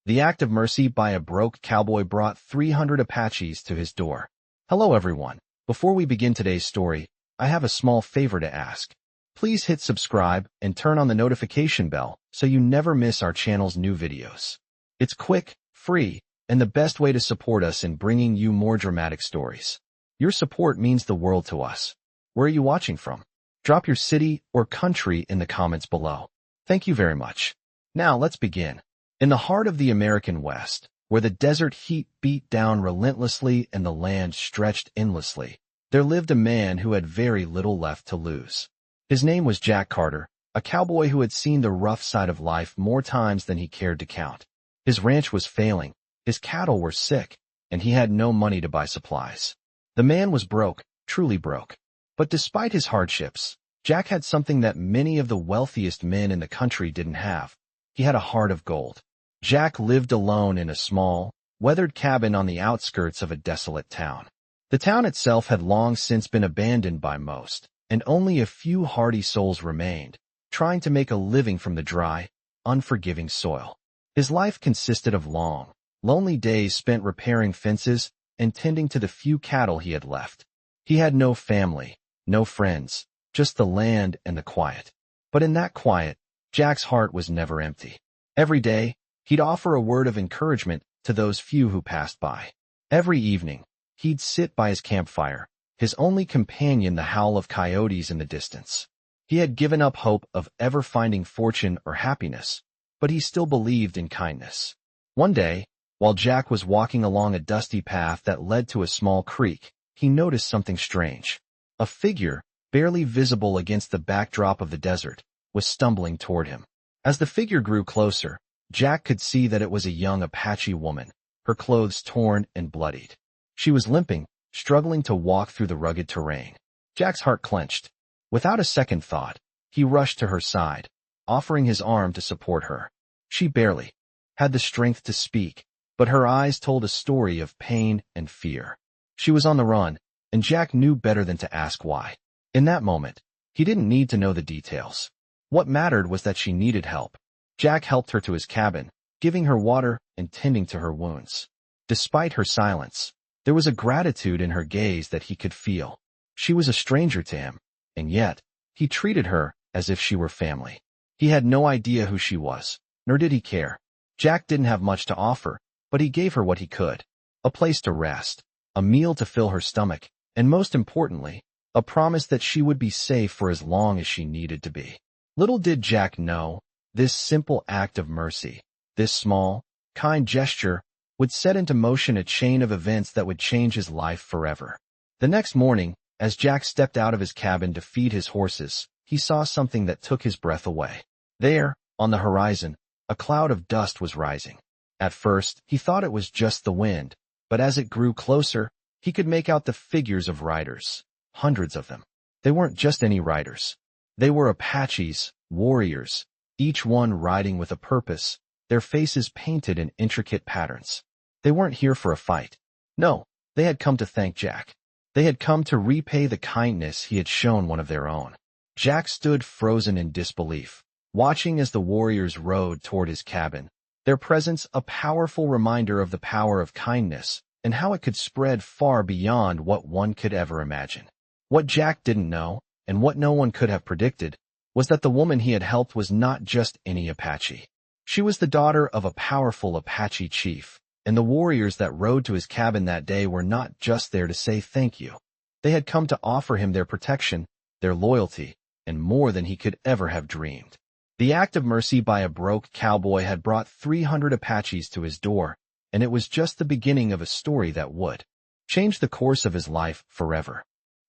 The act of mercy by a broke cowboy brought 300 Apaches to his door. Hello everyone. Before we begin today's story, I have a small favor to ask. Please hit subscribe and turn on the notification bell so you never miss our channel's new videos. It's quick, free, and the best way to support us in bringing you more dramatic stories. Your support means the world to us. Where are you watching from? Drop your city or country in the comments below. Thank you very much. Now let's begin. In the heart of the American West, where the desert heat beat down relentlessly and the land stretched endlessly, there lived a man who had very little left to lose. His name was Jack Carter, a cowboy who had seen the rough side of life more times than he cared to count. His ranch was failing, his cattle were sick, and he had no money to buy supplies. The man was broke, truly broke. But despite his hardships, Jack had something that many of the wealthiest men in the country didn't have. He had a heart of gold. Jack lived alone in a small, weathered cabin on the outskirts of a desolate town. The town itself had long since been abandoned by most, and only a few hardy souls remained, trying to make a living from the dry, unforgiving soil. His life consisted of long, lonely days spent repairing fences and tending to the few cattle he had left. He had no family, no friends, just the land and the quiet. But in that quiet, Jack's heart was never empty. Every day, he'd offer a word of encouragement to those few who passed by. Every evening, he'd sit by his campfire, his only companion the howl of coyotes in the distance. He had given up hope of ever finding fortune or happiness, but he still believed in kindness. One day, while Jack was walking along a dusty path that led to a small creek, he noticed something strange. A figure, barely visible against the backdrop of the desert, was stumbling toward him. As the figure grew closer, Jack could see that it was a young Apache woman, her clothes torn and bloodied. She was limping, struggling to walk through the rugged terrain. Jack's heart clenched. Without a second thought, he rushed to her side, offering his arm to support her. She barely had the strength to speak, but her eyes told a story of pain and fear. She was on the run, and Jack knew better than to ask why. In that moment, he didn't need to know the details. What mattered was that she needed help. Jack helped her to his cabin, giving her water and tending to her wounds. Despite her silence, there was a gratitude in her gaze that he could feel. She was a stranger to him, and yet, he treated her as if she were family. He had no idea who she was, nor did he care. Jack didn't have much to offer, but he gave her what he could. A place to rest, a meal to fill her stomach, and most importantly, a promise that she would be safe for as long as she needed to be. Little did Jack know, this simple act of mercy, this small, kind gesture, would set into motion a chain of events that would change his life forever. The next morning, as Jack stepped out of his cabin to feed his horses, he saw something that took his breath away. There, on the horizon, a cloud of dust was rising. At first, he thought it was just the wind, but as it grew closer, he could make out the figures of riders. Hundreds of them. They weren't just any riders. They were Apaches, warriors, each one riding with a purpose, their faces painted in intricate patterns. They weren't here for a fight. No, they had come to thank Jack. They had come to repay the kindness he had shown one of their own. Jack stood frozen in disbelief, watching as the warriors rode toward his cabin, their presence a powerful reminder of the power of kindness and how it could spread far beyond what one could ever imagine. What Jack didn't know, and what no one could have predicted, was that the woman he had helped was not just any Apache. She was the daughter of a powerful Apache chief, and the warriors that rode to his cabin that day were not just there to say thank you. They had come to offer him their protection, their loyalty, and more than he could ever have dreamed. The act of mercy by a broke cowboy had brought 300 Apaches to his door, and it was just the beginning of a story that would change the course of his life forever.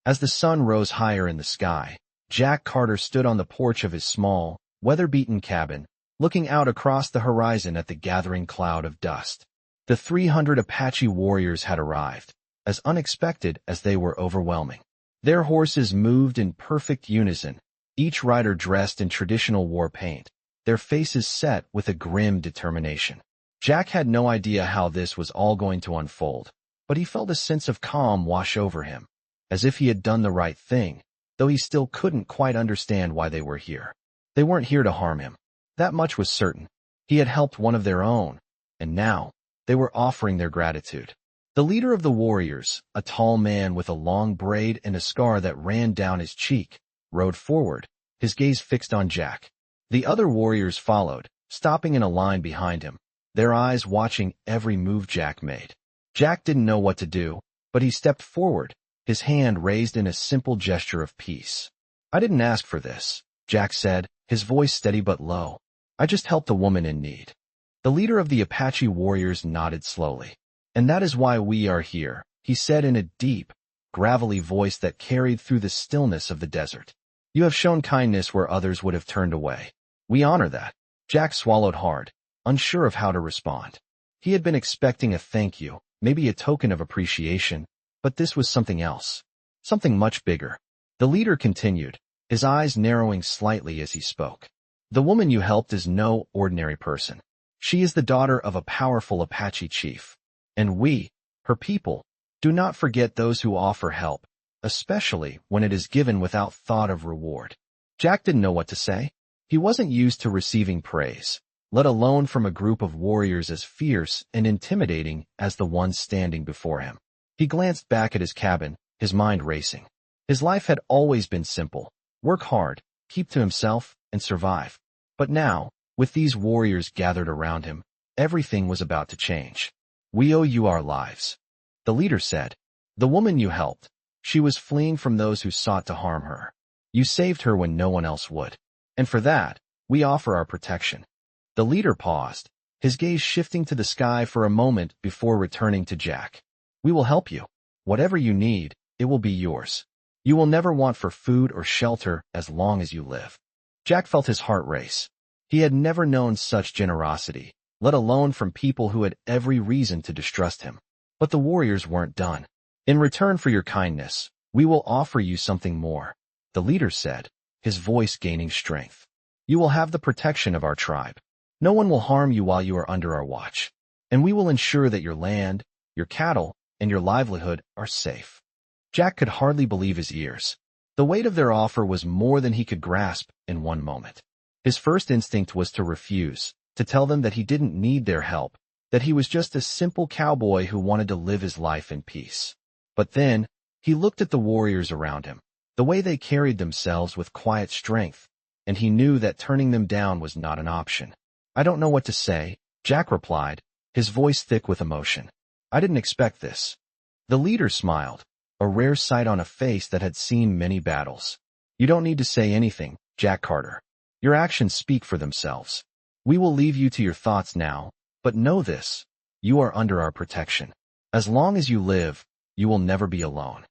As the sun rose higher in the sky, Jack Carter stood on the porch of his small, weather-beaten cabin, looking out across the horizon at the gathering cloud of dust. The 300 Apache warriors had arrived, as unexpected as they were overwhelming. Their horses moved in perfect unison, each rider dressed in traditional war paint, their faces set with a grim determination. Jack had no idea how this was all going to unfold, but he felt a sense of calm wash over him, as if he had done the right thing, though he still couldn't quite understand why they were here. They weren't here to harm him. That much was certain. He had helped one of their own, and now they were offering their gratitude. The leader of the warriors, a tall man with a long braid and a scar that ran down his cheek, rode forward, his gaze fixed on Jack. The other warriors followed, stopping in a line behind him, their eyes watching every move Jack made. Jack didn't know what to do, but he stepped forward, his hand raised in a simple gesture of peace. "I didn't ask for this," Jack said, his voice steady but low. "I just helped a woman in need." The leader of the Apache warriors nodded slowly. "And that is why we are here," he said in a deep, gravelly voice that carried through the stillness of the desert. "You have shown kindness where others would have turned away. We honor that." Jack swallowed hard, unsure of how to respond. He had been expecting a thank you, maybe a token of appreciation, but this was something else, something much bigger. The leader continued, his eyes narrowing slightly as he spoke. "The woman you helped is no ordinary person. She is the daughter of a powerful Apache chief. And we, her people, do not forget those who offer help, especially when it is given without thought of reward." Jack didn't know what to say. He wasn't used to receiving praise, let alone from a group of warriors as fierce and intimidating as the ones standing before him. He glanced back at his cabin, his mind racing. His life had always been simple: work hard, keep to himself, and survive. But now, with these warriors gathered around him, everything was about to change. "We owe you our lives," the leader said. "The woman you helped, she was fleeing from those who sought to harm her. You saved her when no one else would. And for that, we offer our protection." The leader paused, his gaze shifting to the sky for a moment before returning to Jack. "We will help you. Whatever you need, it will be yours. You will never want for food or shelter as long as you live." Jack felt his heart race. He had never known such generosity, let alone from people who had every reason to distrust him. But the warriors weren't done. "In return for your kindness, we will offer you something more," the leader said, his voice gaining strength. "You will have the protection of our tribe. No one will harm you while you are under our watch. And we will ensure that your land, your cattle, and your livelihood are safe." Jack could hardly believe his ears. The weight of their offer was more than he could grasp in one moment. His first instinct was to refuse, to tell them that he didn't need their help, that he was just a simple cowboy who wanted to live his life in peace. But then, he looked at the warriors around him, the way they carried themselves with quiet strength, and he knew that turning them down was not an option. "I don't know what to say," Jack replied, his voice thick with emotion. "I didn't expect this." The leader smiled, a rare sight on a face that had seen many battles. "You don't need to say anything, Jack Carter. Your actions speak for themselves. We will leave you to your thoughts now, but know this: you are under our protection. As long as you live, you will never be alone."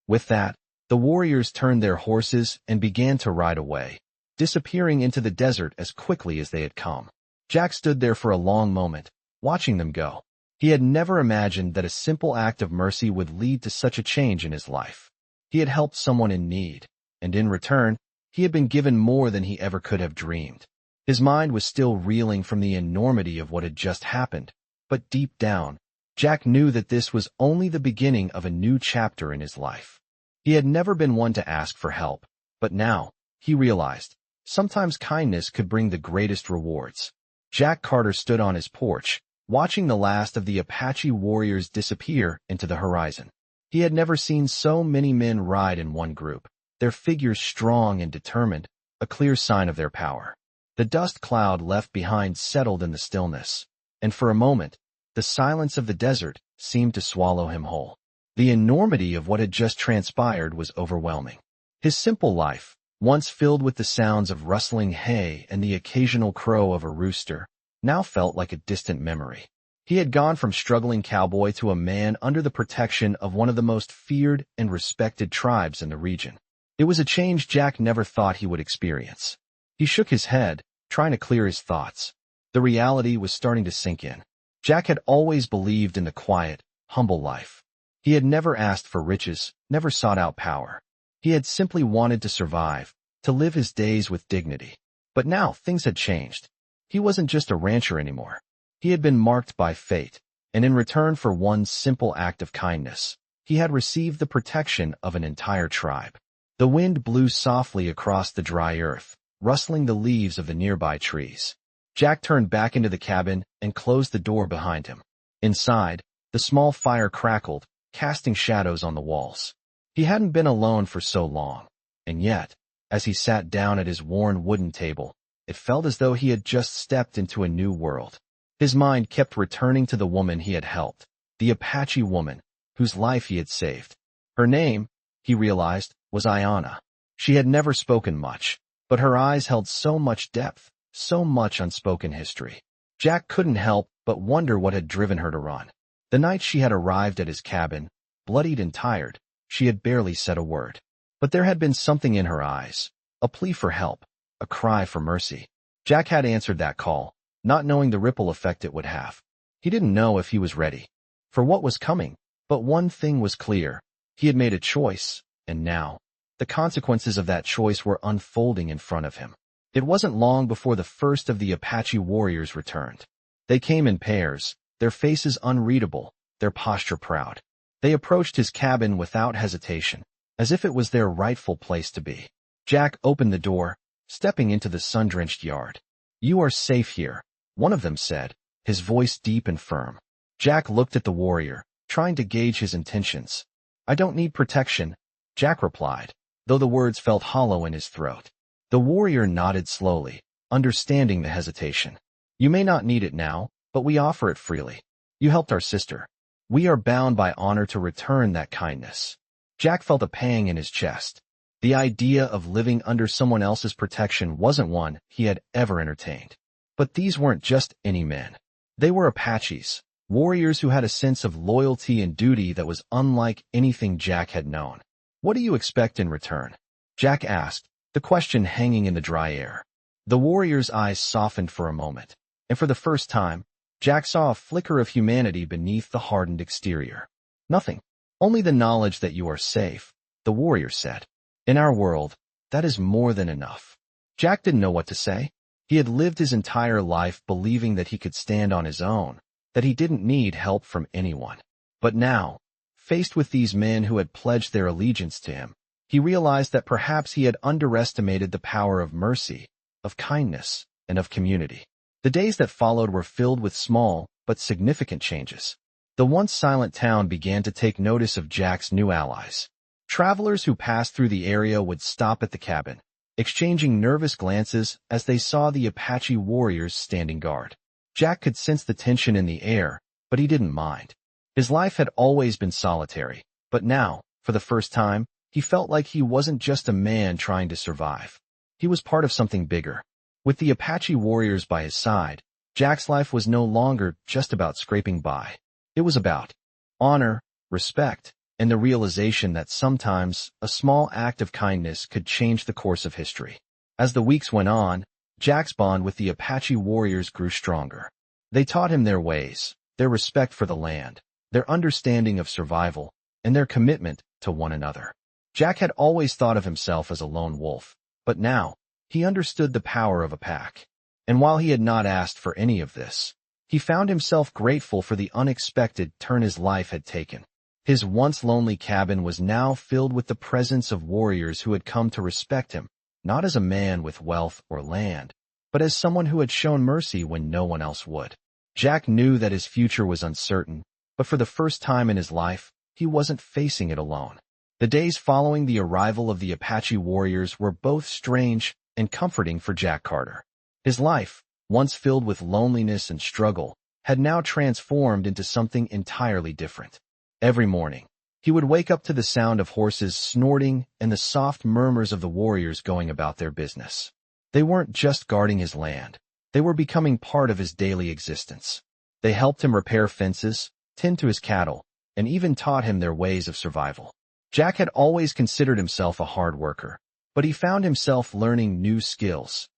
With that, the warriors turned their horses and began to ride away, disappearing into the desert as quickly as they had come. Jack stood there for a long moment, watching them go. He had never imagined that a simple act of mercy would lead to such a change in his life. He had helped someone in need, and in return, he had been given more than he ever could have dreamed. His mind was still reeling from the enormity of what had just happened, but deep down, Jack knew that this was only the beginning of a new chapter in his life. He had never been one to ask for help, but now, he realized, sometimes kindness could bring the greatest rewards. Jack Carter stood on his porch, watching the last of the Apache warriors disappear into the horizon. He had never seen so many men ride in one group, their figures strong and determined, a clear sign of their power. The dust cloud left behind settled in the stillness, and for a moment, the silence of the desert seemed to swallow him whole. The enormity of what had just transpired was overwhelming. His simple life, once filled with the sounds of rustling hay and the occasional crow of a rooster, now felt like a distant memory. He had gone from struggling cowboy to a man under the protection of one of the most feared and respected tribes in the region. It was a change Jack never thought he would experience. He shook his head, trying to clear his thoughts. The reality was starting to sink in. Jack had always believed in the quiet, humble life. He had never asked for riches, never sought out power. He had simply wanted to survive, to live his days with dignity. But now things had changed. He wasn't just a rancher anymore. He had been marked by fate, and in return for one simple act of kindness, he had received the protection of an entire tribe. The wind blew softly across the dry earth, rustling the leaves of the nearby trees. Jack turned back into the cabin and closed the door behind him. Inside, the small fire crackled, casting shadows on the walls. He hadn't been alone for so long, and yet, as he sat down at his worn wooden table, it felt as though he had just stepped into a new world. His mind kept returning to the woman he had helped, the Apache woman, whose life he had saved. Her name, he realized, was Ayanna. She had never spoken much, but her eyes held so much depth, so much unspoken history. Jack couldn't help but wonder what had driven her to run. The night she had arrived at his cabin, bloodied and tired, she had barely said a word. But there had been something in her eyes, a plea for help, a cry for mercy. Jack had answered that call, not knowing the ripple effect it would have. He didn't know if he was ready for what was coming, but one thing was clear. He had made a choice, and now, the consequences of that choice were unfolding in front of him. It wasn't long before the first of the Apache warriors returned. They came in pairs, their faces unreadable, their posture proud. They approached his cabin without hesitation, as if it was their rightful place to be. Jack opened the door, stepping into the sun-drenched yard. "You are safe here," one of them said, his voice deep and firm. Jack looked at the warrior, trying to gauge his intentions. "I don't need protection," Jack replied, though the words felt hollow in his throat. The warrior nodded slowly, understanding the hesitation. "You may not need it now, but we offer it freely. You helped our sister. We are bound by honor to return that kindness." Jack felt a pang in his chest. The idea of living under someone else's protection wasn't one he had ever entertained. But these weren't just any men. They were Apaches, warriors who had a sense of loyalty and duty that was unlike anything Jack had known. "What do you expect in return?" Jack asked, the question hanging in the dry air. The warrior's eyes softened for a moment, and for the first time, Jack saw a flicker of humanity beneath the hardened exterior. "Nothing. Only the knowledge that you are safe," the warrior said. "In our world, that is more than enough." Jack didn't know what to say. He had lived his entire life believing that he could stand on his own, that he didn't need help from anyone. But now, faced with these men who had pledged their allegiance to him, he realized that perhaps he had underestimated the power of mercy, of kindness, and of community. The days that followed were filled with small but significant changes. The once silent town began to take notice of Jack's new allies. Travelers who passed through the area would stop at the cabin, exchanging nervous glances as they saw the Apache warriors standing guard. Jack could sense the tension in the air, but he didn't mind. His life had always been solitary, but now, for the first time, he felt like he wasn't just a man trying to survive. He was part of something bigger. With the Apache warriors by his side, Jack's life was no longer just about scraping by. It was about honor, respect, and the realization that sometimes a small act of kindness could change the course of history. As the weeks went on, Jack's bond with the Apache warriors grew stronger. They taught him their ways, their respect for the land, their understanding of survival, and their commitment to one another. Jack had always thought of himself as a lone wolf, but now, he understood the power of a pack. And while he had not asked for any of this, he found himself grateful for the unexpected turn his life had taken. His once lonely cabin was now filled with the presence of warriors who had come to respect him, not as a man with wealth or land, but as someone who had shown mercy when no one else would. Jack knew that his future was uncertain, but for the first time in his life, he wasn't facing it alone. The days following the arrival of the Apache warriors were both strange and comforting for Jack Carter. His life, once filled with loneliness and struggle, had now transformed into something entirely different. Every morning, he would wake up to the sound of horses snorting and the soft murmurs of the warriors going about their business. They weren't just guarding his land. They were becoming part of his daily existence. They helped him repair fences, tend to his cattle, and even taught him their ways of survival. Jack had always considered himself a hard worker, but he found himself learning new skills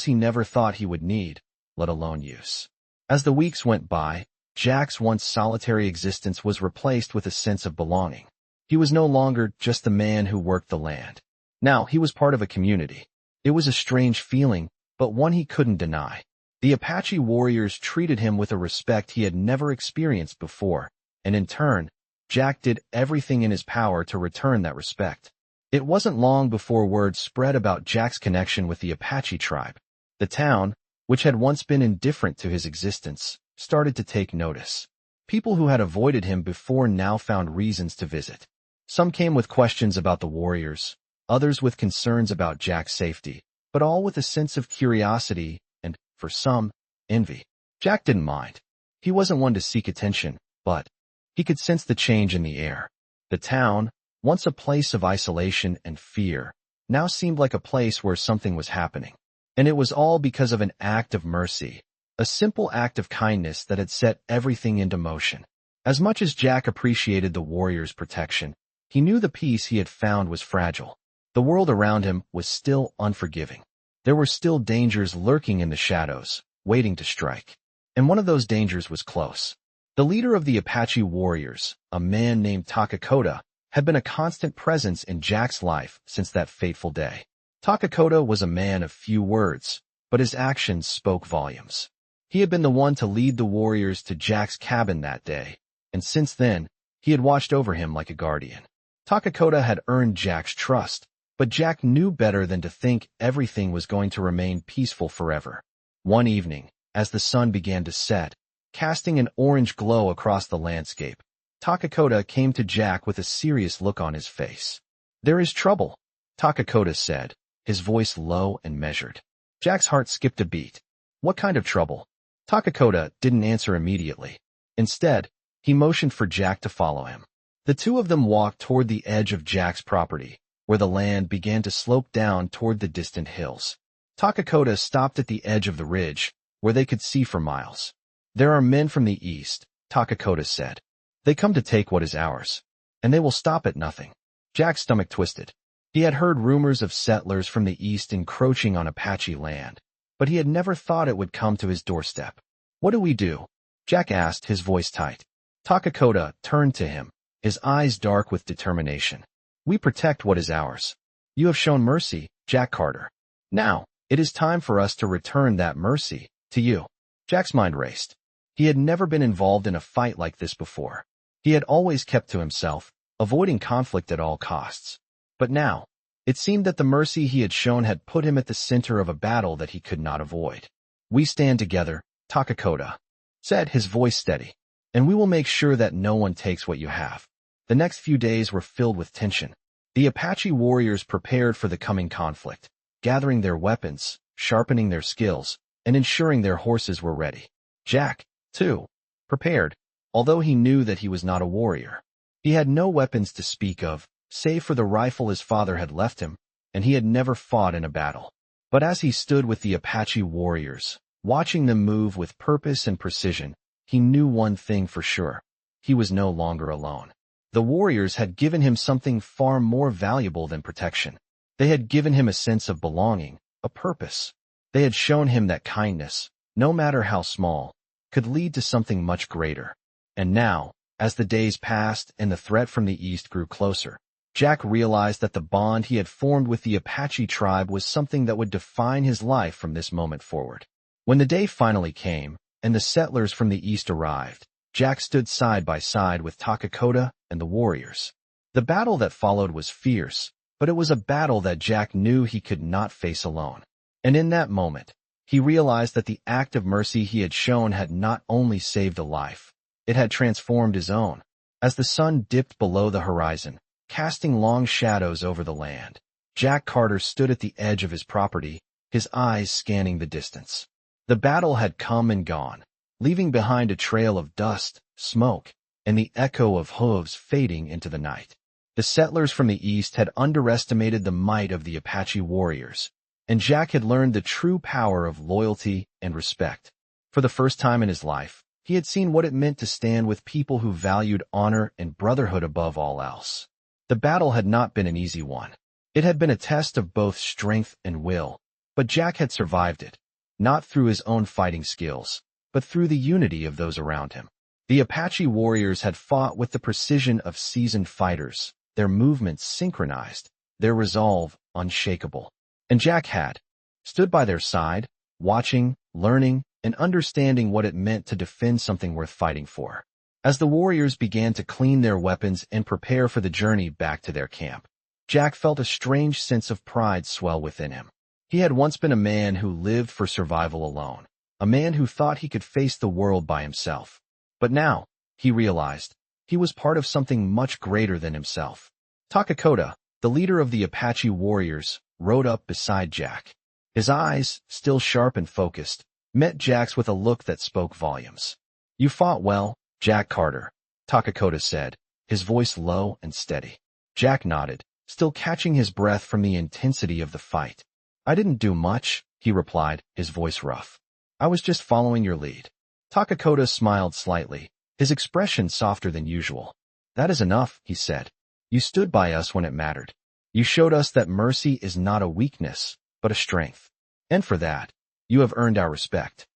he never thought he would need, let alone use. As the weeks went by, Jack's once solitary existence was replaced with a sense of belonging. He was no longer just the man who worked the land. Now he was part of a community. It was a strange feeling, but one he couldn't deny. The Apache warriors treated him with a respect he had never experienced before, and in turn, Jack did everything in his power to return that respect. It wasn't long before word spread about Jack's connection with the Apache tribe. The town, which had once been indifferent to his existence, started to take notice. People who had avoided him before now found reasons to visit. Some came with questions about the warriors, others with concerns about Jack's safety, but all with a sense of curiosity and, for some, envy. Jack didn't mind. He wasn't one to seek attention, but he could sense the change in the air. The town, once a place of isolation and fear, now seemed like a place where something was happening. And it was all because of an act of mercy, a simple act of kindness that had set everything into motion. As much as Jack appreciated the warrior's protection, he knew the peace he had found was fragile. The world around him was still unforgiving. There were still dangers lurking in the shadows, waiting to strike. And one of those dangers was close. The leader of the Apache warriors, a man named Takakota, had been a constant presence in Jack's life since that fateful day. Takakota was a man of few words, but his actions spoke volumes. He had been the one to lead the warriors to Jack's cabin that day, and since then, he had watched over him like a guardian. Takakota had earned Jack's trust, but Jack knew better than to think everything was going to remain peaceful forever. One evening, as the sun began to set, casting an orange glow across the landscape, Takakota came to Jack with a serious look on his face. "There is trouble," Takakota said, his voice low and measured. Jack's heart skipped a beat. What kind of trouble? Takakota didn't answer immediately. Instead, he motioned for Jack to follow him. The two of them walked toward the edge of Jack's property, where the land began to slope down toward the distant hills. Takakota stopped at the edge of the ridge, where they could see for miles. "There are men from the east," Takakota said. "They come to take what is ours, and they will stop at nothing." Jack's stomach twisted. He had heard rumors of settlers from the east encroaching on Apache land, but he had never thought it would come to his doorstep. "What do we do?" Jack asked, his voice tight. Takakota turned to him, his eyes dark with determination. "We protect what is ours. You have shown mercy, Jack Carter. Now, it is time for us to return that mercy to you." Jack's mind raced. He had never been involved in a fight like this before. He had always kept to himself, avoiding conflict at all costs. But now, it seemed that the mercy he had shown had put him at the center of a battle that he could not avoid. "We stand together," Takakota said, his voice steady, "and we will make sure that no one takes what you have." The next few days were filled with tension. The Apache warriors prepared for the coming conflict, gathering their weapons, sharpening their skills, and ensuring their horses were ready. Jack, too, prepared, although he knew that he was not a warrior. He had no weapons to speak of, save for the rifle his father had left him, and he had never fought in a battle. But as he stood with the Apache warriors, watching them move with purpose and precision, he knew one thing for sure. He was no longer alone. The warriors had given him something far more valuable than protection. They had given him a sense of belonging, a purpose. They had shown him that kindness, no matter how small, could lead to something much greater. And now, as the days passed and the threat from the east grew closer, Jack realized that the bond he had formed with the Apache tribe was something that would define his life from this moment forward. When the day finally came, and the settlers from the east arrived, Jack stood side by side with Takakota and the warriors. The battle that followed was fierce, but it was a battle that Jack knew he could not face alone. And in that moment, he realized that the act of mercy he had shown had not only saved a life, it had transformed his own. As the sun dipped below the horizon, casting long shadows over the land, Jack Carter stood at the edge of his property, his eyes scanning the distance. The battle had come and gone, leaving behind a trail of dust, smoke, and the echo of hooves fading into the night. The settlers from the east had underestimated the might of the Apache warriors, and Jack had learned the true power of loyalty and respect. For the first time in his life, he had seen what it meant to stand with people who valued honor and brotherhood above all else. The battle had not been an easy one. It had been a test of both strength and will, but Jack had survived it, not through his own fighting skills, but through the unity of those around him. The Apache warriors had fought with the precision of seasoned fighters, their movements synchronized, their resolve unshakable. And Jack had stood by their side, watching, learning, and understanding what it meant to defend something worth fighting for. As the warriors began to clean their weapons and prepare for the journey back to their camp, Jack felt a strange sense of pride swell within him. He had once been a man who lived for survival alone, a man who thought he could face the world by himself. But now, he realized, he was part of something much greater than himself. Takakota, the leader of the Apache warriors, rode up beside Jack. His eyes, still sharp and focused, met Jack's with a look that spoke volumes. "You fought well, Jack Carter," Takakota said, his voice low and steady. Jack nodded, still catching his breath from the intensity of the fight. "I didn't do much," he replied, his voice rough. "I was just following your lead." Takakota smiled slightly, his expression softer than usual. "That is enough," he said. "You stood by us when it mattered. You showed us that mercy is not a weakness, but a strength. And for that, you have earned our respect."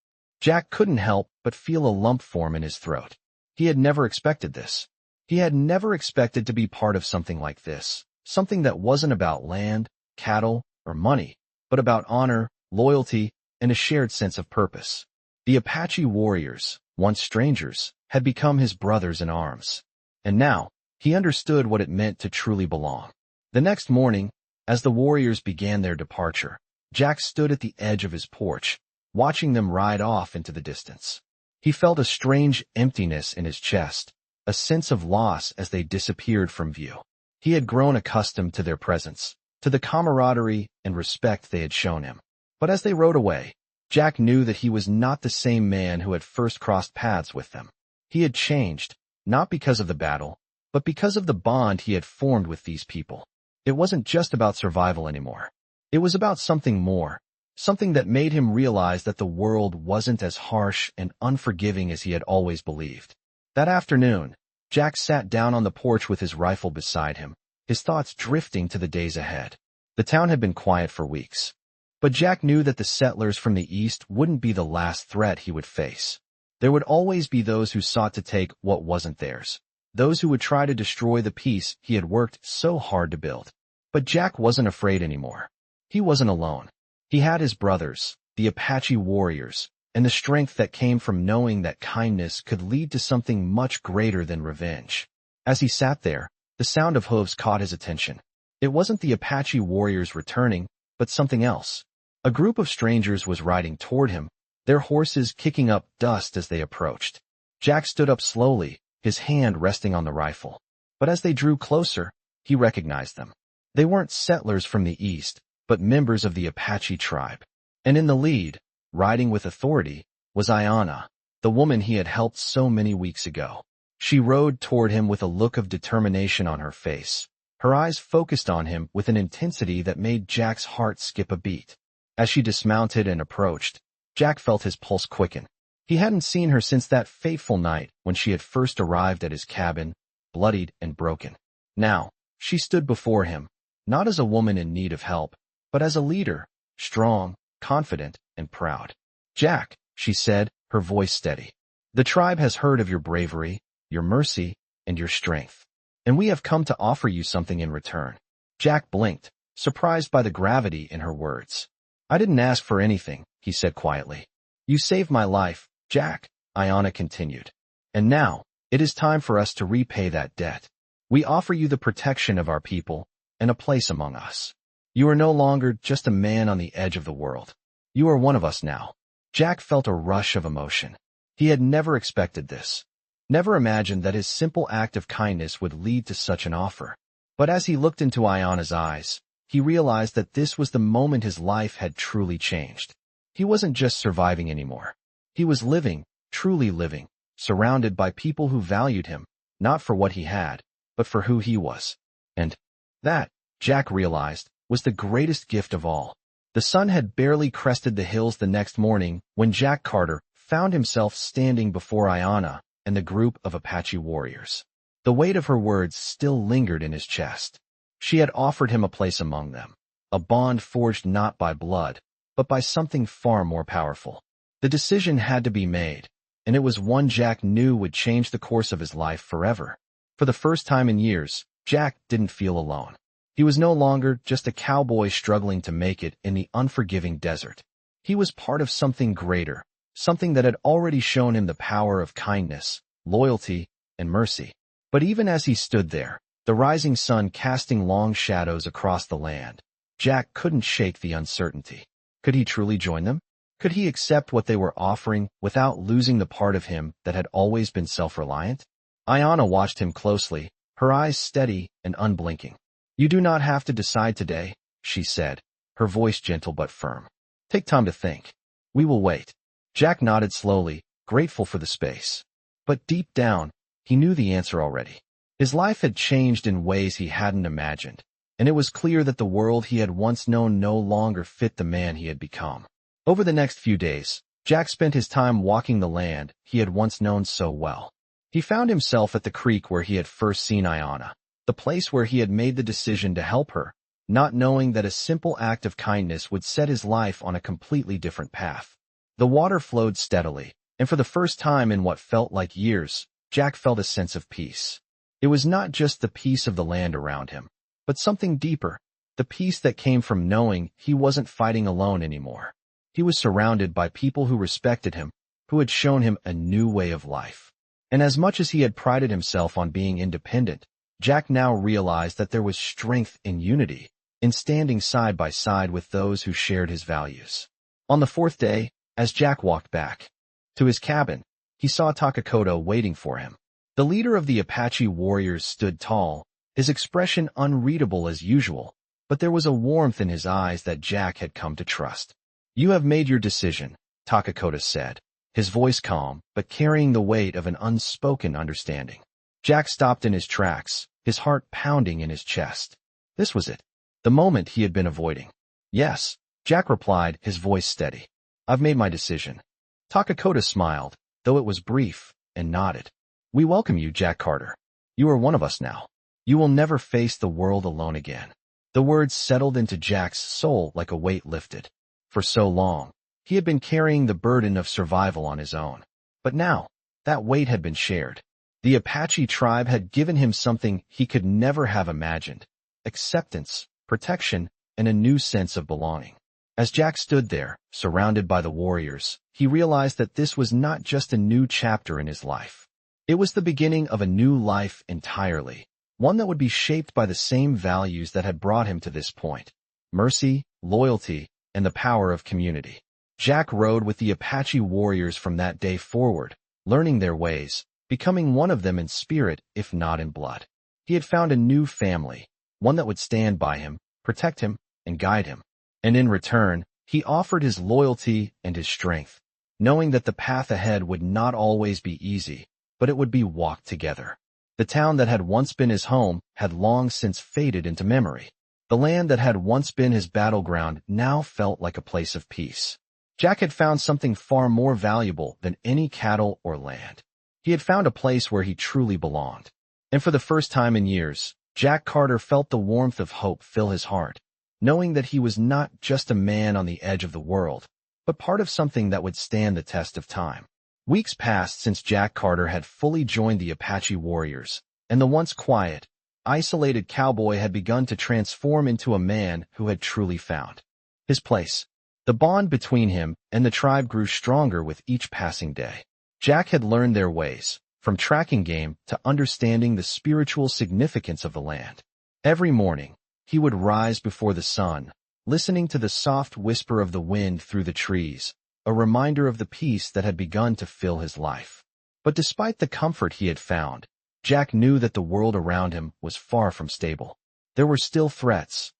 Jack couldn't help but feel a lump form in his throat. He had never expected this. He had never expected to be part of something like this, something that wasn't about land, cattle, or money, but about honor, loyalty, and a shared sense of purpose. The Apache warriors, once strangers, had become his brothers in arms. And now, he understood what it meant to truly belong. The next morning, as the warriors began their departure, Jack stood at the edge of his porch, watching them ride off into the distance. He felt a strange emptiness in his chest, a sense of loss as they disappeared from view. He had grown accustomed to their presence, to the camaraderie and respect they had shown him. But as they rode away, Jack knew that he was not the same man who had first crossed paths with them. He had changed, not because of the battle, but because of the bond he had formed with these people. It wasn't just about survival anymore. It was about something more, something that made him realize that the world wasn't as harsh and unforgiving as he had always believed. That afternoon, Jack sat down on the porch with his rifle beside him, his thoughts drifting to the days ahead. The town had been quiet for weeks. But Jack knew that the settlers from the east wouldn't be the last threat he would face. There would always be those who sought to take what wasn't theirs, those who would try to destroy the peace he had worked so hard to build. But Jack wasn't afraid anymore. He wasn't alone. He had his brothers, the Apache warriors, and the strength that came from knowing that kindness could lead to something much greater than revenge. As he sat there, the sound of hooves caught his attention. It wasn't the Apache warriors returning, but something else. A group of strangers was riding toward him, their horses kicking up dust as they approached. Jack stood up slowly, his hand resting on the rifle. But as they drew closer, he recognized them. They weren't settlers from the east, but members of the Apache tribe. And in the lead, riding with authority, was Ayanna, the woman he had helped so many weeks ago. She rode toward him with a look of determination on her face, her eyes focused on him with an intensity that made Jack's heart skip a beat. As she dismounted and approached, Jack felt his pulse quicken. He hadn't seen her since that fateful night when she had first arrived at his cabin, bloodied and broken. Now, she stood before him, not as a woman in need of help, but as a leader, strong, confident, and proud. "Jack," she said, her voice steady, "the tribe has heard of your bravery, your mercy, and your strength. And we have come to offer you something in return." Jack blinked, surprised by the gravity in her words. "I didn't ask for anything," he said quietly. "You saved my life, Jack," Ayanna continued. "And now, it is time for us to repay that debt. We offer you the protection of our people and a place among us. You are no longer just a man on the edge of the world. You are one of us now." Jack felt a rush of emotion. He had never expected this, never imagined that his simple act of kindness would lead to such an offer. But as he looked into Ayanna's eyes, he realized that this was the moment his life had truly changed. He wasn't just surviving anymore. He was living, truly living, surrounded by people who valued him, not for what he had, but for who he was. And that, Jack realized, was the greatest gift of all. The sun had barely crested the hills the next morning when Jack Carter found himself standing before Ayanna and the group of Apache warriors. The weight of her words still lingered in his chest. She had offered him a place among them, a bond forged not by blood, but by something far more powerful. The decision had to be made, and it was one Jack knew would change the course of his life forever. For the first time in years, Jack didn't feel alone. He was no longer just a cowboy struggling to make it in the unforgiving desert. He was part of something greater, something that had already shown him the power of kindness, loyalty, and mercy. But even as he stood there, the rising sun casting long shadows across the land, Jack couldn't shake the uncertainty. Could he truly join them? Could he accept what they were offering without losing the part of him that had always been self-reliant? Ayana watched him closely, her eyes steady and unblinking. "You do not have to decide today," she said, her voice gentle but firm. "Take time to think. We will wait." Jack nodded slowly, grateful for the space. But deep down, he knew the answer already. His life had changed in ways he hadn't imagined, and it was clear that the world he had once known no longer fit the man he had become. Over the next few days, Jack spent his time walking the land he had once known so well. He found himself at the creek where he had first seen Ayana, the place where he had made the decision to help her, not knowing that a simple act of kindness would set his life on a completely different path. The water flowed steadily, and for the first time in what felt like years, Jack felt a sense of peace. It was not just the peace of the land around him, but something deeper, the peace that came from knowing he wasn't fighting alone anymore. He was surrounded by people who respected him, who had shown him a new way of life. And as much as he had prided himself on being independent, Jack now realized that there was strength in unity, in standing side by side with those who shared his values. On the fourth day, as Jack walked back to his cabin, he saw Takakoto waiting for him. The leader of the Apache warriors stood tall, his expression unreadable as usual, but there was a warmth in his eyes that Jack had come to trust. "You have made your decision," Takakoto said, his voice calm, but carrying the weight of an unspoken understanding. Jack stopped in his tracks, his heart pounding in his chest. This was it, the moment he had been avoiding. "Yes," Jack replied, his voice steady. "I've made my decision." Takakoto smiled, though it was brief, and nodded. "We welcome you, Jack Carter. You are one of us now. You will never face the world alone again." The words settled into Jack's soul like a weight lifted. For so long, he had been carrying the burden of survival on his own. But now, that weight had been shared. The Apache tribe had given him something he could never have imagined: acceptance, protection, and a new sense of belonging. As Jack stood there, surrounded by the warriors, he realized that this was not just a new chapter in his life. It was the beginning of a new life entirely, one that would be shaped by the same values that had brought him to this point: mercy, loyalty, and the power of community. Jack rode with the Apache warriors from that day forward, learning their ways, becoming one of them in spirit if not in blood. He had found a new family, one that would stand by him, protect him, and guide him. And in return, he offered his loyalty and his strength, knowing that the path ahead would not always be easy, but it would be walked together. The town that had once been his home had long since faded into memory. The land that had once been his battleground now felt like a place of peace. Jack had found something far more valuable than any cattle or land. He had found a place where he truly belonged. And for the first time in years, Jack Carter felt the warmth of hope fill his heart, knowing that he was not just a man on the edge of the world, but part of something that would stand the test of time. Weeks passed since Jack Carter had fully joined the Apache warriors, and the once quiet, isolated cowboy had begun to transform into a man who had truly found his place. The bond between him and the tribe grew stronger with each passing day. Jack had learned their ways, from tracking game to understanding the spiritual significance of the land. Every morning, he would rise before the sun, listening to the soft whisper of the wind through the trees, a reminder of the peace that had begun to fill his life. But despite the comfort he had found, Jack knew that the world around him was far from stable. There were still threats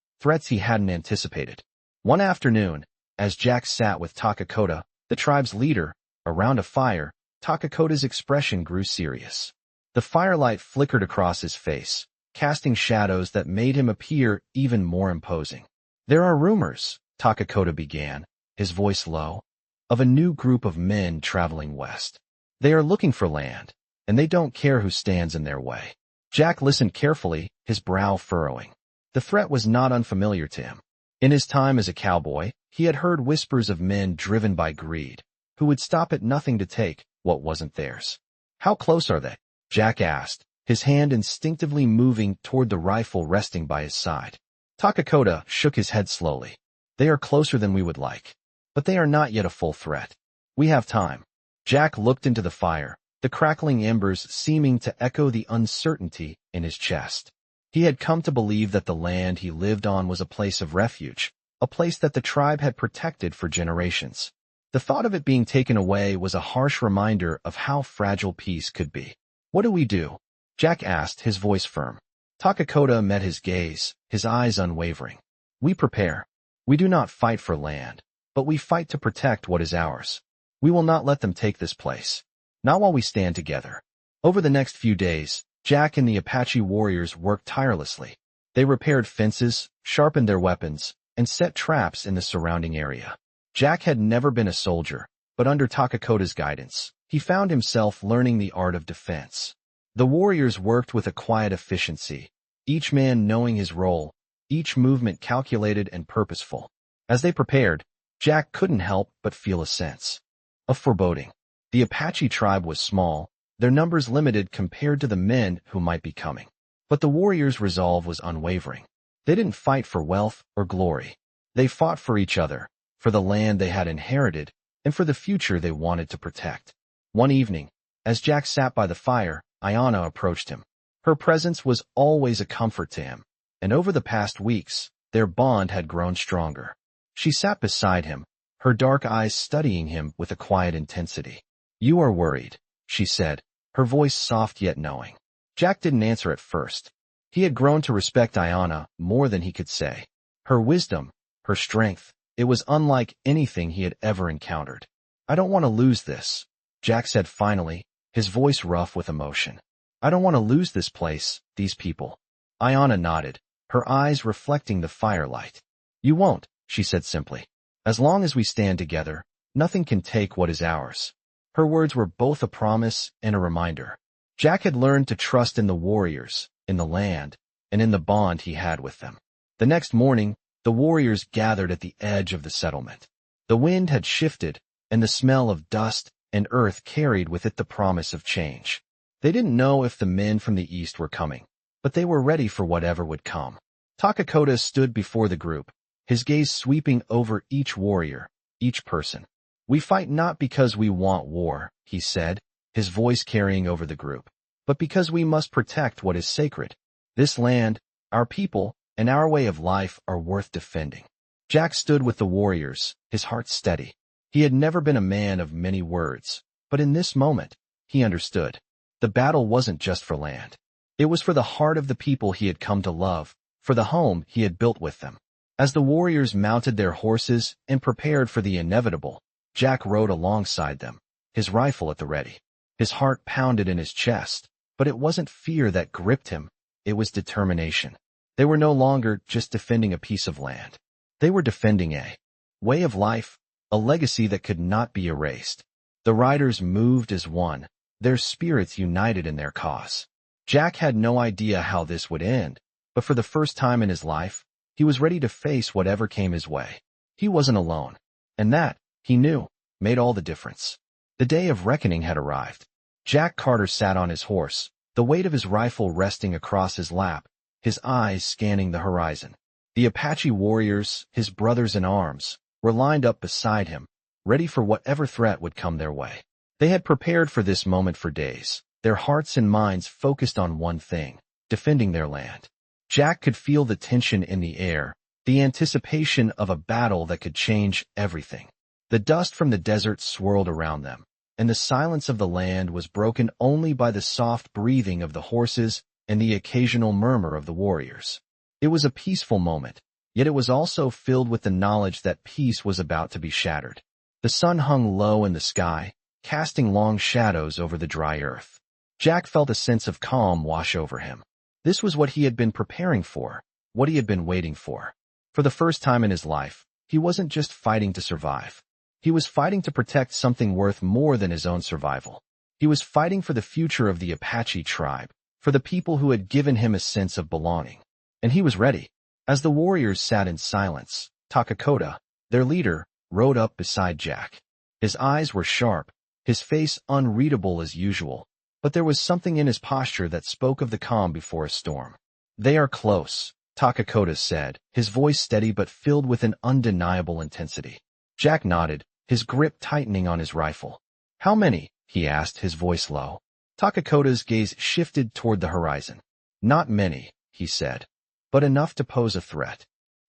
he hadn't anticipated. One afternoon, as Jack sat with Takakoto, the tribe's leader, around a fire, Takakoto's expression grew serious. The firelight flickered across his face, casting shadows that made him appear even more imposing. "There are rumors," Takakoto began, his voice low, "of a new group of men traveling west. They are looking for land, and they don't care who stands in their way." Jack listened carefully, his brow furrowing. The threat was not unfamiliar to him. In his time as a cowboy, he had heard whispers of men driven by greed, who would stop at nothing to take what wasn't theirs. "How close are they?" Jack asked, his hand instinctively moving toward the rifle resting by his side. Takakoto shook his head slowly. "They are closer than we would like, but they are not yet a full threat. We have time." Jack looked into the fire, the crackling embers seeming to echo the uncertainty in his chest. He had come to believe that the land he lived on was a place of refuge, a place that the tribe had protected for generations. The thought of it being taken away was a harsh reminder of how fragile peace could be. What do we do? Jack asked, his voice firm. Takakota met his gaze, his eyes unwavering. We prepare. We do not fight for land, but we fight to protect what is ours. We will not let them take this place. Not while we stand together. Over the next few days, Jack and the Apache warriors worked tirelessly. They repaired fences, sharpened their weapons, and set traps in the surrounding area. Jack had never been a soldier, but under Takakota's guidance, he found himself learning the art of defense. The warriors worked with a quiet efficiency, each man knowing his role, each movement calculated and purposeful. As they prepared, Jack couldn't help but feel a sense of foreboding. The Apache tribe was small, their numbers limited compared to the men who might be coming. But the warriors' resolve was unwavering. They didn't fight for wealth or glory. They fought for each other, for the land they had inherited, and for the future they wanted to protect. One evening, as Jack sat by the fire, Ayana approached him. Her presence was always a comfort to him, and over the past weeks, their bond had grown stronger. She sat beside him, her dark eyes studying him with a quiet intensity. "You are worried," she said, her voice soft yet knowing. Jack didn't answer at first. He had grown to respect Ayana more than he could say. Her wisdom, her strength, it was unlike anything he had ever encountered. "I don't want to lose this," Jack said finally, his voice rough with emotion. "I don't want to lose this place, these people." Ayana nodded, her eyes reflecting the firelight. "You won't," she said simply. "As long as we stand together, nothing can take what is ours." Her words were both a promise and a reminder. Jack had learned to trust in the warriors, in the land, and in the bond he had with them. The next morning, the warriors gathered at the edge of the settlement. The wind had shifted, and the smell of dust and earth carried with it the promise of change. They didn't know if the men from the east were coming, but they were ready for whatever would come. Takakota stood before the group, his gaze sweeping over each warrior, each person. "We fight not because we want war," he said, his voice carrying over the group, "but because we must protect what is sacred. This land, our people, and our way of life are worth defending." Jack stood with the warriors, his heart steady. He had never been a man of many words, but in this moment, he understood. The battle wasn't just for land. It was for the heart of the people he had come to love, for the home he had built with them. As the warriors mounted their horses and prepared for the inevitable, Jack rode alongside them, his rifle at the ready. His heart pounded in his chest, but it wasn't fear that gripped him, it was determination. They were no longer just defending a piece of land. They were defending a way of life, a legacy that could not be erased. The riders moved as one, their spirits united in their cause. Jack had no idea how this would end, but for the first time in his life, he was ready to face whatever came his way. He wasn't alone, and that, he knew, made all the difference. The day of reckoning had arrived. Jack Carter sat on his horse, the weight of his rifle resting across his lap, his eyes scanning the horizon. The Apache warriors, his brothers in arms, were lined up beside him, ready for whatever threat would come their way. They had prepared for this moment for days, their hearts and minds focused on one thing, defending their land. Jack could feel the tension in the air, the anticipation of a battle that could change everything. The dust from the desert swirled around them, and the silence of the land was broken only by the soft breathing of the horses and the occasional murmur of the warriors. It was a peaceful moment, yet it was also filled with the knowledge that peace was about to be shattered. The sun hung low in the sky, casting long shadows over the dry earth. Jack felt a sense of calm wash over him. This was what he had been preparing for, what he had been waiting for. For the first time in his life, he wasn't just fighting to survive. He was fighting to protect something worth more than his own survival. He was fighting for the future of the Apache tribe, for the people who had given him a sense of belonging. And he was ready. As the warriors sat in silence, Takakota, their leader, rode up beside Jack. His eyes were sharp, his face unreadable as usual, but there was something in his posture that spoke of the calm before a storm. "They are close," Takakota said, his voice steady but filled with an undeniable intensity. Jack nodded, his grip tightening on his rifle. "How many?" he asked, his voice low. Takakota's gaze shifted toward the horizon. "Not many," he said, "but enough to pose a threat."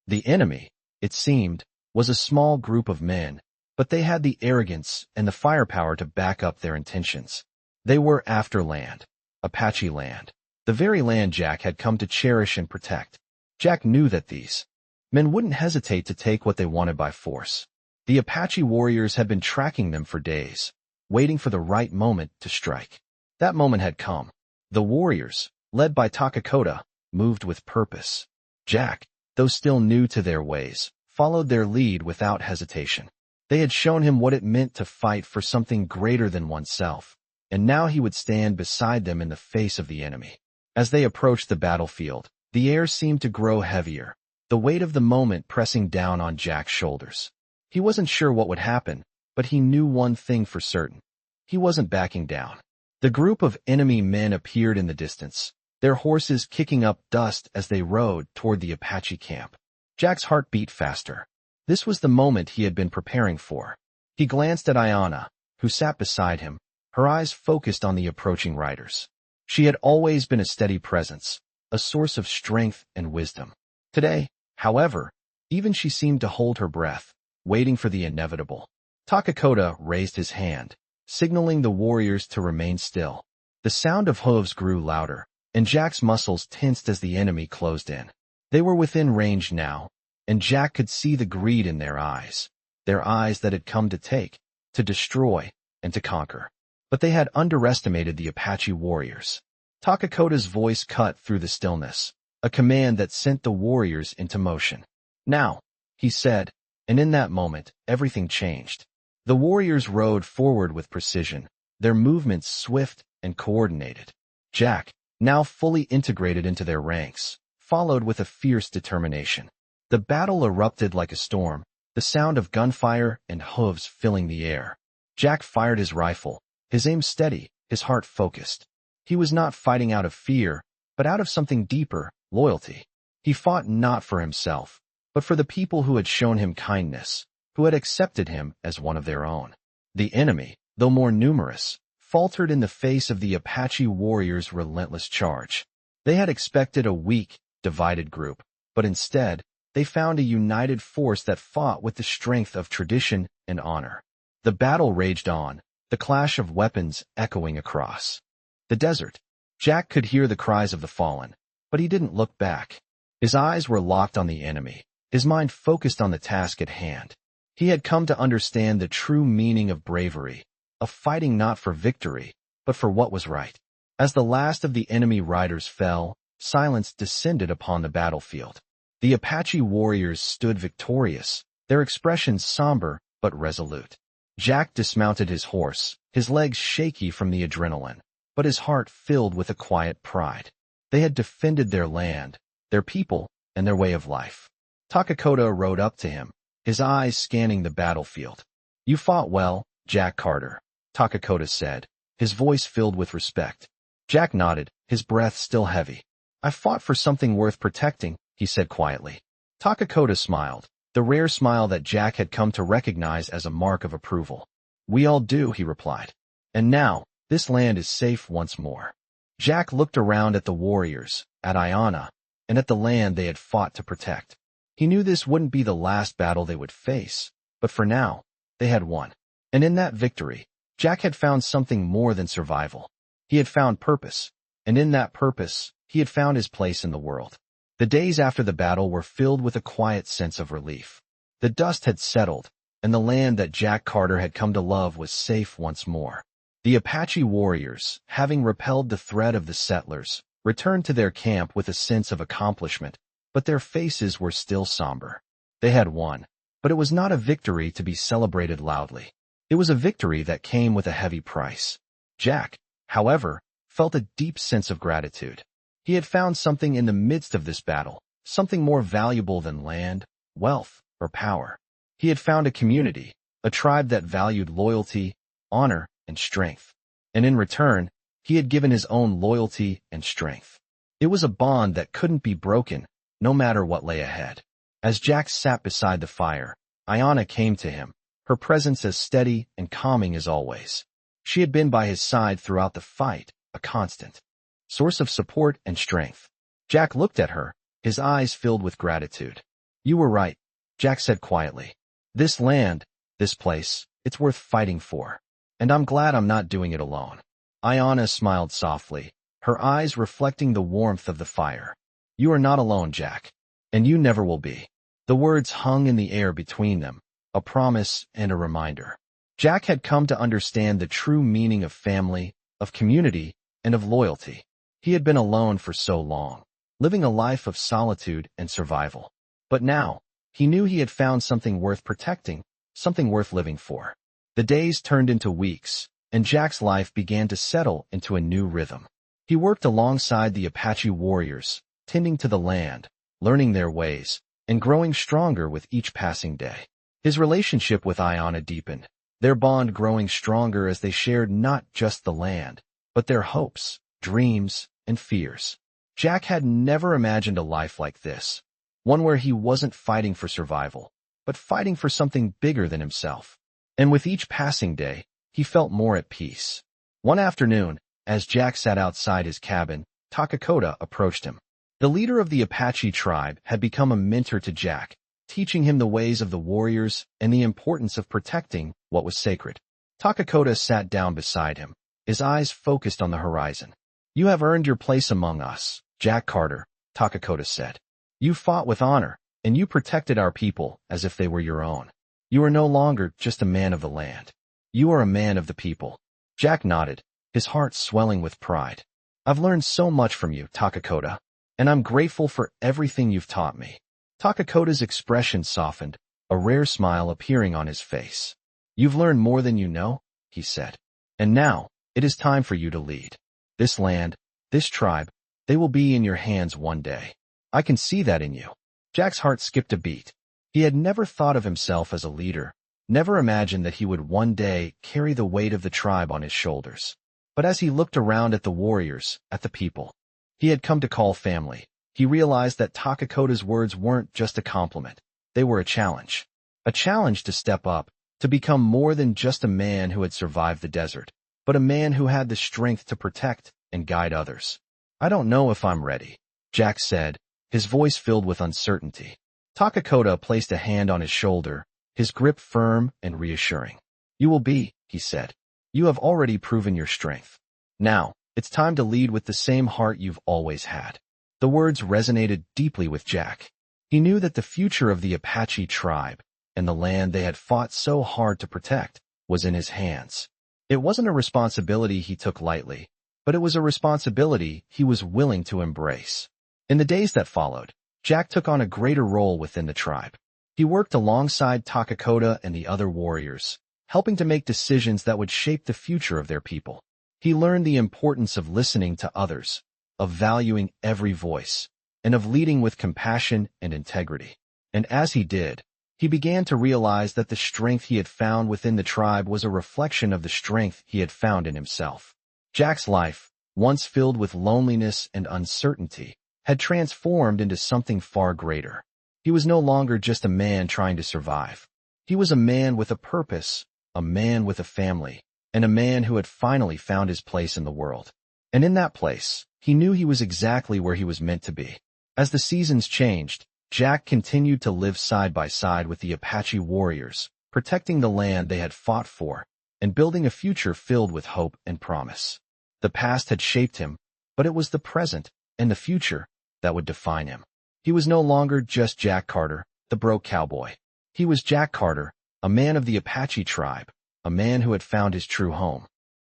The enemy, it seemed, was a small group of men, but they had the arrogance and the firepower to back up their intentions. They were after land. Apache land. The very land Jack had come to cherish and protect. Jack knew that these men wouldn't hesitate to take what they wanted by force. The Apache warriors had been tracking them for days, waiting for the right moment to strike. That moment had come. The warriors, led by Takakota, moved with purpose. Jack, though still new to their ways, followed their lead without hesitation. They had shown him what it meant to fight for something greater than oneself, and now he would stand beside them in the face of the enemy. As they approached the battlefield, the air seemed to grow heavier, the weight of the moment pressing down on Jack's shoulders. He wasn't sure what would happen, but he knew one thing for certain. He wasn't backing down. The group of enemy men appeared in the distance, their horses kicking up dust as they rode toward the Apache camp. Jack's heart beat faster. This was the moment he had been preparing for. He glanced at Ayana, who sat beside him, her eyes focused on the approaching riders. She had always been a steady presence, a source of strength and wisdom. Today, however, even she seemed to hold her breath, waiting for the inevitable. Takakota raised his hand, signaling the warriors to remain still. The sound of hooves grew louder, and Jack's muscles tensed as the enemy closed in. They were within range now, and Jack could see the greed in their eyes that had come to take, to destroy, and to conquer. But they had underestimated the Apache warriors. Takakota's voice cut through the stillness, a command that sent the warriors into motion. "Now," he said, and in that moment, everything changed. The warriors rode forward with precision, their movements swift and coordinated. Jack, now fully integrated into their ranks, followed with a fierce determination. The battle erupted like a storm, the sound of gunfire and hooves filling the air. Jack fired his rifle, his aim steady, his heart focused. He was not fighting out of fear, but out of something deeper, loyalty. He fought not for himself, but for the people who had shown him kindness, who had accepted him as one of their own. The enemy, though more numerous, faltered in the face of the Apache warriors' relentless charge. They had expected a weak, divided group, but instead, they found a united force that fought with the strength of tradition and honor. The battle raged on, the clash of weapons echoing across the desert. Jack could hear the cries of the fallen, but he didn't look back. His eyes were locked on the enemy, his mind focused on the task at hand. He had come to understand the true meaning of bravery, of fighting not for victory, but for what was right. As the last of the enemy riders fell, silence descended upon the battlefield. The Apache warriors stood victorious, their expressions somber but resolute. Jack dismounted his horse, his legs shaky from the adrenaline, but his heart filled with a quiet pride. They had defended their land, their people, and their way of life. Takakota rode up to him, his eyes scanning the battlefield. "You fought well, Jack Carter," Takakota said, his voice filled with respect. Jack nodded, his breath still heavy. "I fought for something worth protecting," he said quietly. Takakota smiled, the rare smile that Jack had come to recognize as a mark of approval. "We all do," he replied. "And now, this land is safe once more." Jack looked around at the warriors, at Ayana, and at the land they had fought to protect. He knew this wouldn't be the last battle they would face, but for now, they had won. And in that victory, Jack had found something more than survival. He had found purpose, and in that purpose, he had found his place in the world. The days after the battle were filled with a quiet sense of relief. The dust had settled, and the land that Jack Carter had come to love was safe once more. The Apache warriors, having repelled the threat of the settlers, returned to their camp with a sense of accomplishment, but their faces were still somber. They had won, but it was not a victory to be celebrated loudly. It was a victory that came with a heavy price. Jack, however, felt a deep sense of gratitude. He had found something in the midst of this battle, something more valuable than land, wealth, or power. He had found a community, a tribe that valued loyalty, honor, and strength. And in return, he had given his own loyalty and strength. It was a bond that couldn't be broken, no matter what lay ahead. As Jack sat beside the fire, Ayana came to him, her presence as steady and calming as always. She had been by his side throughout the fight, a constant source of support and strength. Jack looked at her, his eyes filled with gratitude. "You were right," Jack said quietly. "This land, This place, it's worth fighting for. And I'm glad I'm not doing it alone. Ayanna smiled softly, her eyes reflecting the warmth of the fire. You are not alone, Jack. And you never will be. The words hung in the air between them, a promise and a reminder. Jack had come to understand the true meaning of family, of community, and of loyalty. He had been alone for so long, living a life of solitude and survival. But now, he knew he had found something worth protecting, something worth living for. The days turned into weeks, and Jack's life began to settle into a new rhythm. He worked alongside the Apache warriors, tending to the land, learning their ways, and growing stronger with each passing day. His relationship with Ayanna deepened, their bond growing stronger as they shared not just the land, but their hopes, dreams, and fears. Jack had never imagined a life like this, one where he wasn't fighting for survival, but fighting for something bigger than himself. And with each passing day, he felt more at peace. One afternoon, as Jack sat outside his cabin, Takakota approached him. The leader of the Apache tribe had become a mentor to Jack, teaching him the ways of the warriors and the importance of protecting what was sacred. Takakota sat down beside him, his eyes focused on the horizon. You have earned your place among us, Jack Carter, Takakota said. You fought with honor, and you protected our people as if they were your own. You are no longer just a man of the land. You are a man of the people. Jack nodded, his heart swelling with pride. I've learned so much from you, Takakota, and I'm grateful for everything you've taught me. Takakota's expression softened, a rare smile appearing on his face. You've learned more than you know, he said. And now, it is time for you to lead. This land, this tribe, they will be in your hands one day. I can see that in you. Jack's heart skipped a beat. He had never thought of himself as a leader, never imagined that he would one day carry the weight of the tribe on his shoulders. But as he looked around at the warriors, at the people he had come to call family, he realized that Takakota's words weren't just a compliment. They were a challenge. A challenge to step up, to become more than just a man who had survived the desert, but a man who had the strength to protect and guide others. I don't know if I'm ready, Jack said, his voice filled with uncertainty. Takakota placed a hand on his shoulder, his grip firm and reassuring. You will be, he said. You have already proven your strength. Now, it's time to lead with the same heart you've always had. The words resonated deeply with Jack. He knew that the future of the Apache tribe, and the land they had fought so hard to protect, was in his hands. It wasn't a responsibility he took lightly, but it was a responsibility he was willing to embrace. In the days that followed, Jack took on a greater role within the tribe. He worked alongside Takakota and the other warriors, helping to make decisions that would shape the future of their people. He learned the importance of listening to others, of valuing every voice, and of leading with compassion and integrity. And as he did, he began to realize that the strength he had found within the tribe was a reflection of the strength he had found in himself. Jack's life, once filled with loneliness and uncertainty, had transformed into something far greater. He was no longer just a man trying to survive. He was a man with a purpose, a man with a family, and a man who had finally found his place in the world. And in that place, he knew he was exactly where he was meant to be. As the seasons changed, Jack continued to live side by side with the Apache warriors, protecting the land they had fought for, and building a future filled with hope and promise. The past had shaped him, but it was the present and the future that would define him. He was no longer just Jack Carter, the broke cowboy. He was Jack Carter, a man of the Apache tribe, a man who had found his true home.